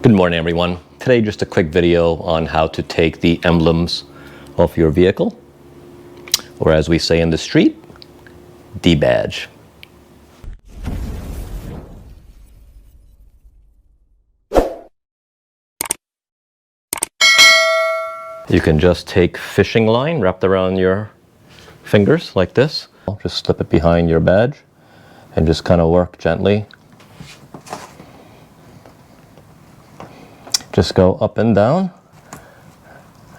Good morning, everyone. Today, just a quick video on how to take the emblems off your vehicle, or as we say in the street, debadge. You can just take fishing line wrapped around your fingers like this. Just slip it behind your badge and just kind of work gently. Just go up and down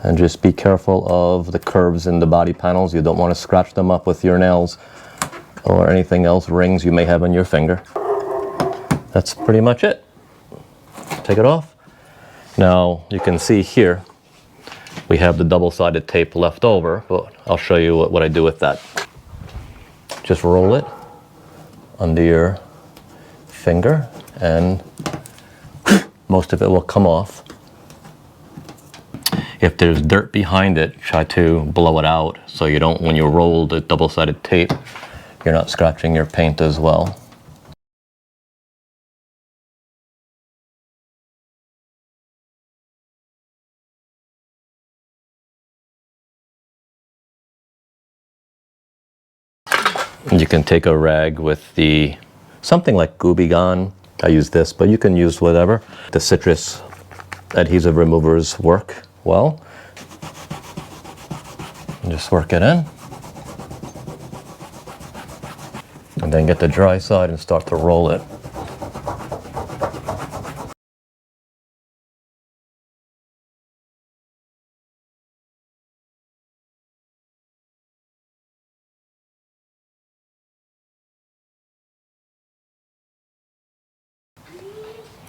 and just be careful of the curves in the body panels. You don't want to scratch them up with your nails or anything else, rings you may have on your finger. That's pretty much it. Take it off. Now you can see here we have the double-sided tape left over, but I'll show you what I do with that. Just roll it under your finger and most of it will come off. If there's dirt behind it, try to blow it out so you don't, when you roll the double-sided tape, you're not scratching your paint as well. You can take a rag with something like Gooby Gone. I use this, but you can use whatever. The citrus adhesive removers work well. And just work it in. And then get the dry side and start to roll it.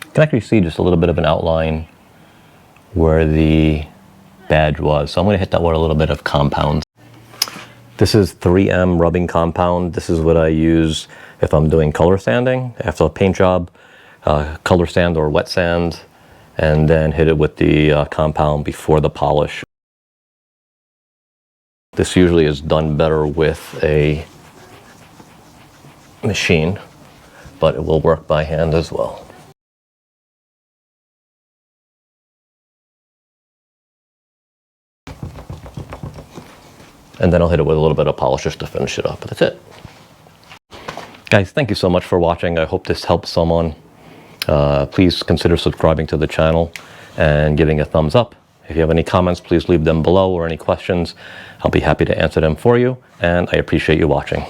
You can actually see just a little bit of an outline where the badge was. So I'm going to hit that with a little bit of compound. This is 3M rubbing compound. This is what I use if I'm doing color sanding after a paint job, color sand or wet sand, and then hit it with the compound before the polish. This usually is done better with a machine, but it will work by hand as well. And then I'll hit it with a little bit of polish just to finish it up, but that's it. Guys, thank you so much for watching. I hope this helps someone. Please consider subscribing to the channel and giving a thumbs up. If you have any comments, please leave them below, or any questions. I'll be happy to answer them for you, and I appreciate you watching.